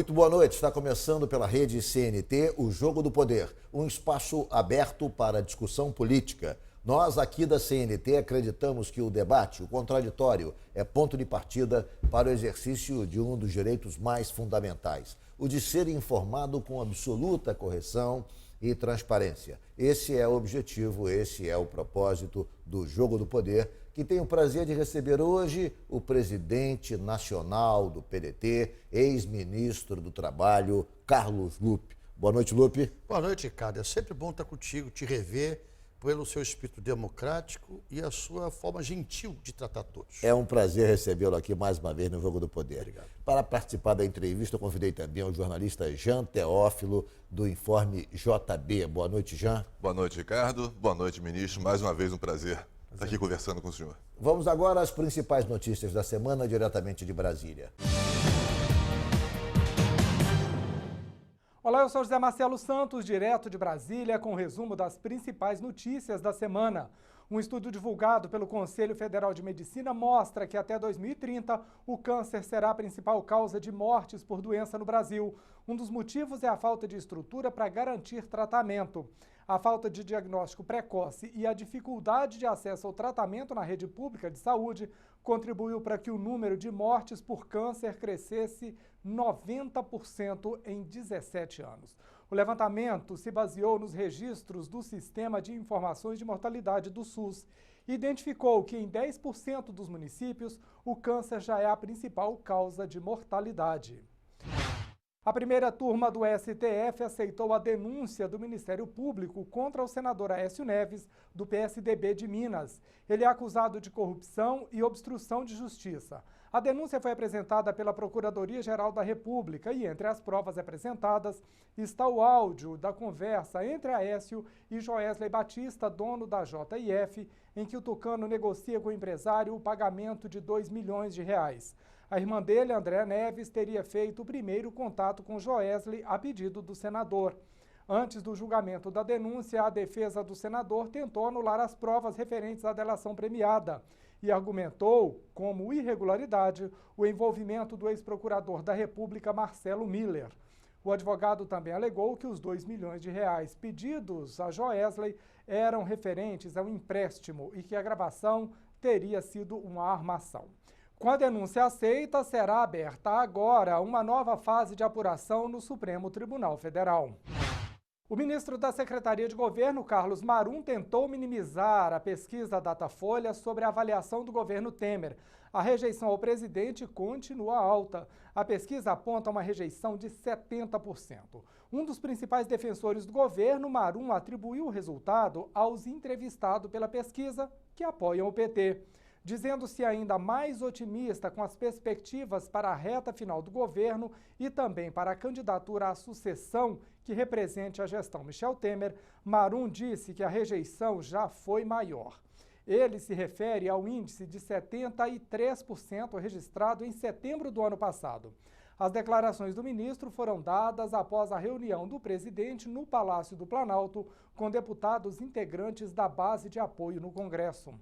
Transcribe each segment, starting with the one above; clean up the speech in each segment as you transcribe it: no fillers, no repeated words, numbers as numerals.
Muito boa noite. Está começando pela rede CNT o Jogo do Poder, um espaço aberto para discussão política. Nós aqui da CNT acreditamos que o debate, o contraditório, é ponto de partida para o exercício de um dos direitos mais fundamentais, o de ser informado com absoluta correção e transparência. Esse é o objetivo, esse é o propósito do Jogo do Poder, que tem o prazer de receber hoje o presidente nacional do PDT, ex-ministro do Trabalho, Carlos Lupe. Boa noite, Lupe. Boa noite, Ricardo. É sempre bom estar contigo, te rever pelo seu espírito democrático e a sua forma gentil de tratar todos. É um prazer recebê-lo aqui mais uma vez no Jogo do Poder. Obrigado. Para participar da entrevista, eu convidei também o jornalista Jean Teófilo, do Informe JB. Boa noite, Jean. Boa noite, Ricardo. Boa noite, ministro. Mais uma vez um prazer estar aqui conversando com o senhor. Vamos agora às principais notícias da semana, diretamente de Brasília. Olá, eu sou José Marcelo Santos, direto de Brasília, com o resumo das principais notícias da semana. Um estudo divulgado pelo Conselho Federal de Medicina mostra que até 2030 o câncer será a principal causa de mortes por doença no Brasil. Um dos motivos é a falta de estrutura para garantir tratamento. A falta de diagnóstico precoce e a dificuldade de acesso ao tratamento na rede pública de saúde contribuiu para que o número de mortes por câncer crescesse 90% em 17 anos. O levantamento se baseou nos registros do Sistema de Informações de Mortalidade do SUS e identificou que em 10% dos municípios o câncer já é a principal causa de mortalidade. A primeira turma do STF aceitou a denúncia do Ministério Público contra o senador Aécio Neves, do PSDB de Minas. Ele é acusado de corrupção e obstrução de justiça. A denúncia foi apresentada pela Procuradoria-Geral da República e, entre as provas apresentadas, está o áudio da conversa entre Aécio e Joesley Batista, dono da JIF, em que o tucano negocia com o empresário o pagamento de R$2 milhões. A irmã dele, Andréa Neves, teria feito o primeiro contato com Joesley a pedido do senador. Antes do julgamento da denúncia, a defesa do senador tentou anular as provas referentes à delação premiada e argumentou, como irregularidade, o envolvimento do ex-procurador da República, Marcelo Miller. O advogado também alegou que os R$2 milhões pedidos a Joesley eram referentes ao empréstimo e que a gravação teria sido uma armação. Com a denúncia aceita, será aberta agora uma nova fase de apuração no Supremo Tribunal Federal. O ministro da Secretaria de Governo, Carlos Marum, tentou minimizar a pesquisa Datafolha sobre a avaliação do governo Temer. A rejeição ao presidente continua alta. A pesquisa aponta uma rejeição de 70%. Um dos principais defensores do governo, Marum, atribuiu o resultado aos entrevistados pela pesquisa que apoiam o PT. Dizendo-se ainda mais otimista com as perspectivas para a reta final do governo e também para a candidatura à sucessão que represente a gestão Michel Temer, Marum disse que a rejeição já foi maior. Ele se refere ao índice de 73% registrado em setembro do ano passado. As declarações do ministro foram dadas após a reunião do presidente no Palácio do Planalto com deputados integrantes da base de apoio no Congresso.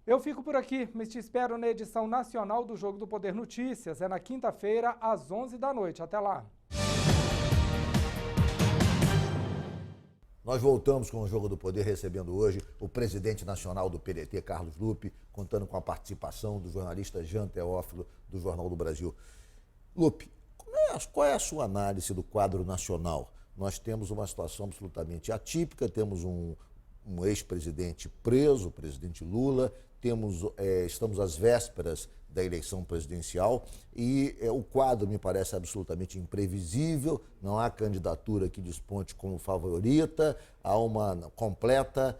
Eu fico por aqui, mas te espero na edição nacional do Jogo do Poder Notícias. É na quinta-feira, às 11 da noite. Até lá. Nós voltamos com o Jogo do Poder, recebendo hoje o presidente nacional do PDT, Carlos Lupe, contando com a participação do jornalista Jean Teófilo, do Jornal do Brasil. Lupe, qual é a sua análise do quadro nacional? Nós temos uma situação absolutamente atípica, temos um ex-presidente preso, o presidente Lula, estamos às vésperas da eleição presidencial e o quadro me parece absolutamente imprevisível, não há candidatura que desponte como favorita, há uma completa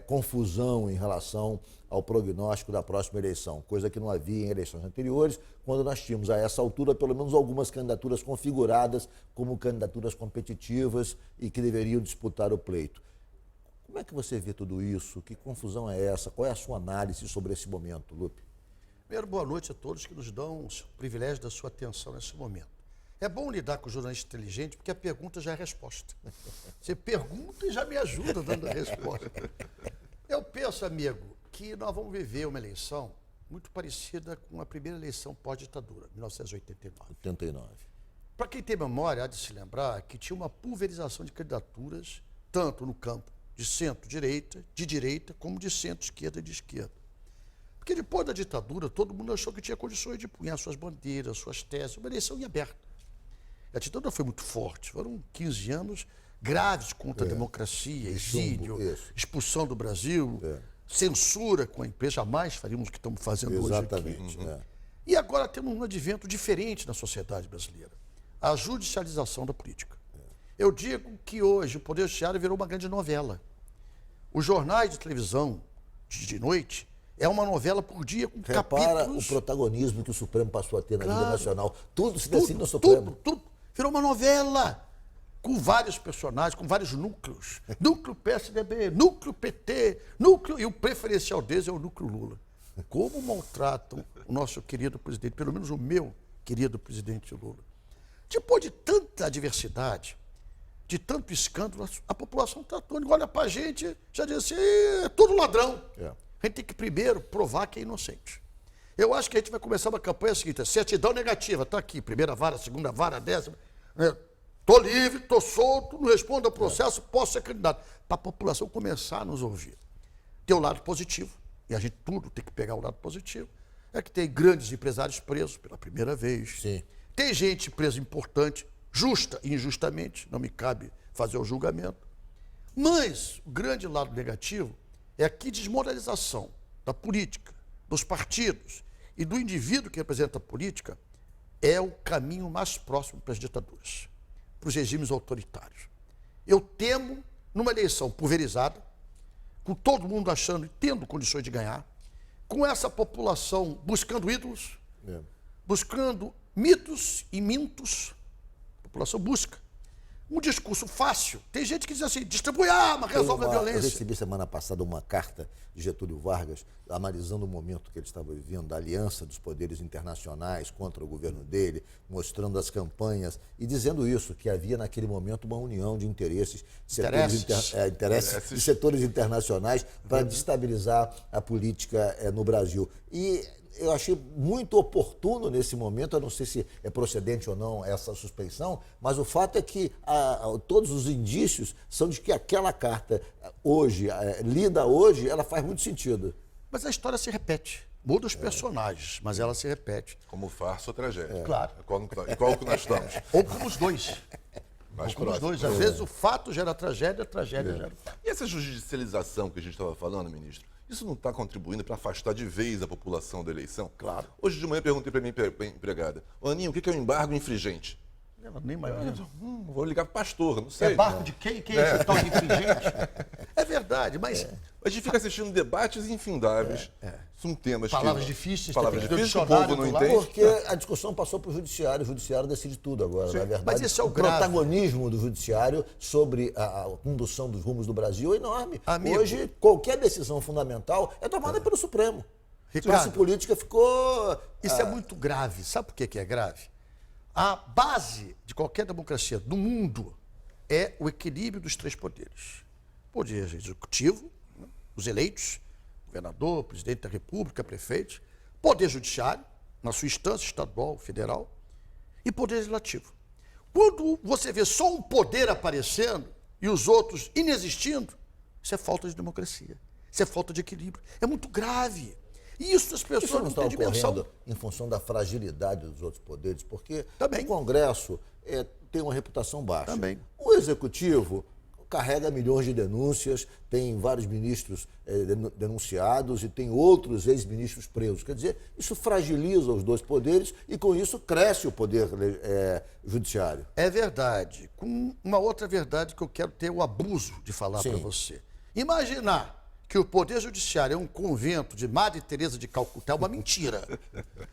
confusão em relação ao prognóstico da próxima eleição, coisa que não havia em eleições anteriores, quando nós tínhamos a essa altura pelo menos algumas candidaturas configuradas como candidaturas competitivas e que deveriam disputar o pleito. Como é que você vê tudo isso? Que confusão é essa? Qual é a sua análise sobre esse momento, Lupe? Primeiro, boa noite a todos que nos dão o privilégio da sua atenção nesse momento. É bom lidar com o jornalista inteligente, porque a pergunta já é a resposta. Você pergunta e já me ajuda dando a resposta. Eu penso, amigo, que nós vamos viver uma eleição muito parecida com a primeira eleição pós-ditadura, 1989. 89. Para quem tem memória, há de se lembrar que tinha uma pulverização de candidaturas, tanto no campo de centro-direita, de direita, como de centro-esquerda e de esquerda. Porque depois da ditadura, todo mundo achou que tinha condições de punhar suas bandeiras, suas teses, uma eleição em aberto. A ditadura foi muito forte, foram 15 anos graves contra a democracia, exílio, expulsão do Brasil, censura com a imprensa, jamais faríamos o que estamos fazendo hoje aqui. Exatamente. E agora temos um advento diferente na sociedade brasileira, a judicialização da política. Eu digo que hoje o Poder Judiciário virou uma grande novela. Os jornais de televisão de noite é uma novela por dia com Repara capítulos. o protagonismo que o Supremo passou a ter na vida nacional. Tudo se decide no Supremo. Tudo. Virou uma novela com vários personagens, com vários núcleos. Núcleo PSDB, núcleo PT, núcleo... E o preferencial deles é o núcleo Lula. Como maltratam o nosso querido presidente, pelo menos o meu querido presidente Lula. Depois de tanta adversidade, de tanto escândalo, a população está toda, olha para a gente, já diz assim, é tudo ladrão. A gente tem que primeiro provar que é inocente. Eu acho que a gente vai começar uma campanha seguinte, certidão negativa, está aqui, primeira vara, segunda vara, 10ª. Estou livre, estou solto, não respondo ao processo, posso ser candidato. Para a população começar a nos ouvir. Tem o lado positivo, e a gente tudo tem que pegar o lado positivo, é que tem grandes empresários presos pela primeira vez. Sim. Tem gente presa importante, justa e injustamente, não me cabe fazer o julgamento. Mas o grande lado negativo é a que desmoralização da política, dos partidos e do indivíduo que representa a política é o caminho mais próximo para as ditaduras, para os regimes autoritários. Eu temo, numa eleição pulverizada, com todo mundo achando e tendo condições de ganhar, com essa população buscando ídolos, buscando mitos e mintos, a população busca um discurso fácil. Tem gente que diz assim, distribui arma, resolve a violência. Eu recebi semana passada uma carta de Getúlio Vargas, analisando o momento que ele estava vivendo, da aliança dos poderes internacionais contra o governo dele, mostrando as campanhas e dizendo isso, que havia naquele momento uma união de interesses de setores internacionais para destabilizar a política no Brasil. E eu achei muito oportuno nesse momento, eu não sei se é procedente ou não essa suspeição, mas o fato é que todos os indícios são de que aquela carta hoje, lida hoje, ela faz muito sentido. Mas a história se repete. Muda os personagens, mas ela se repete. Como farsa ou tragédia. Claro. Qual que nós estamos? Ou como os dois. Mais Ou como os próximo. dois. Às vezes o fato gera tragédia, a tragédia gera o fato. E essa judicialização que a gente estava falando, ministro, isso não está contribuindo para afastar de vez a população da eleição? Claro. Hoje de manhã eu perguntei para minha empregada, Aninha, o que é um embargo infringente? Ela nem maior. Vou ligar para o pastor, não sei. É barco de quem? Quem é esse tal de infringente? É verdade, mas... A gente fica assistindo debates infindáveis. São temas Palavras que... difíceis. Palavras tem que ter difíceis que o dicionário povo não do lado. entende. Porque a discussão passou para o judiciário decide tudo agora, na verdade. Mas esse é o protagonismo do judiciário sobre a condução dos rumos do Brasil é enorme. Amigo. Hoje, qualquer decisão fundamental é tomada pelo Supremo. A Ricardo, classe política ficou... Isso é muito grave. Sabe por que é grave? A base de qualquer democracia do mundo é o equilíbrio dos três poderes. Poder executivo, os eleitos, governador, presidente da República, prefeito, poder judiciário, na sua instância estadual, federal, e poder legislativo. Quando você vê só um poder aparecendo e os outros inexistindo, isso é falta de democracia, isso é falta de equilíbrio. É muito grave. E isso as pessoas Isso não está têm dimensão. ocorrendo em função da fragilidade dos outros poderes, porque Também. o Congresso tem uma reputação baixa. Também. O Executivo carrega milhões de denúncias, tem vários ministros denunciados e tem outros ex-ministros presos. Quer dizer, isso fragiliza os dois poderes e, com isso, cresce o poder judiciário. É verdade. Com uma outra verdade que eu quero ter o abuso de falar Sim. para você. Imaginar que o Poder Judiciário é um convento de Madre Teresa de Calcutá é uma mentira.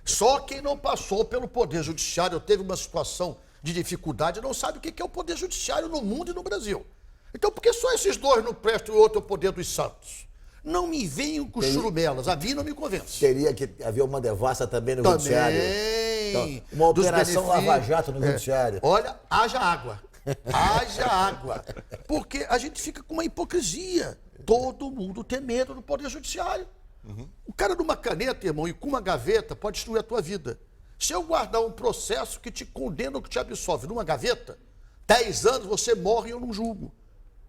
Só quem não passou pelo Poder Judiciário ou teve uma situação de dificuldade não sabe o que é o Poder Judiciário no mundo e no Brasil. Então, por que só esses dois não prestam e o outro é o Poder dos Santos? Não me venham com churumelas, a mim não me convence. Teria que haver uma devassa também no judiciário. Também. Então, uma Dos operação benefícios. Lava-Jato no judiciário. Olha, haja água. Haja água. Porque a gente fica com uma hipocrisia. Todo mundo tem medo do Poder Judiciário. O cara numa caneta, irmão, e com uma gaveta pode destruir a tua vida. Se eu guardar um processo que te condena ou que te absolve numa gaveta, 10 anos você morre e eu não julgo.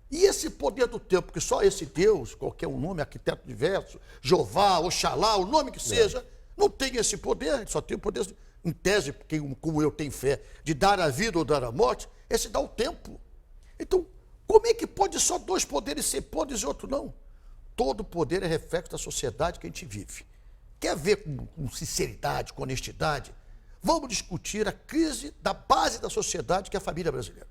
E esse poder do tempo, que só esse Deus, qualquer um nome, arquiteto diverso, Jeová, Oxalá, o nome que seja, não tem esse poder, só tem o poder, em tese, como eu tenho fé, de dar a vida ou dar a morte, esse dá o tempo. Então, como é que pode só dois poderes ser podres e outro não? Todo poder é reflexo da sociedade que a gente vive. Quer ver com sinceridade, com honestidade? Vamos discutir a crise da base da sociedade, que é a família brasileira.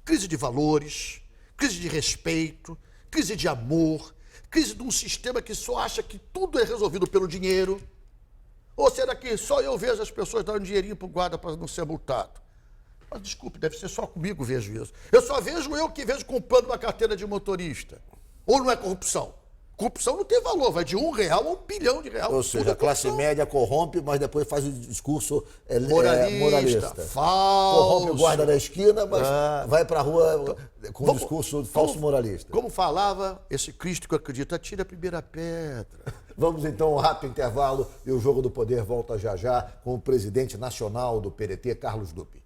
Crise de valores, crise de respeito, crise de amor, crise de um sistema que só acha que tudo é resolvido pelo dinheiro. Ou será que só eu vejo as pessoas darem um dinheirinho para o guarda para não ser multado? Mas desculpe, deve ser só comigo que vejo isso. Eu só vejo eu que vejo comprando uma carteira de motorista. Ou não é corrupção? Corrupção não tem valor, vai de R$1 a R$1 bilhão. Ou seja, a classe média corrompe, mas depois faz o discurso moralista. Falso. Corrompe o guarda da esquina, mas vai para a rua com um discurso falso moralista. Como falava esse Cristo que eu acredito, atira a primeira pedra. Vamos então a um rápido intervalo e o Jogo do Poder volta já já com o presidente nacional do PDT, Carlos Lupe.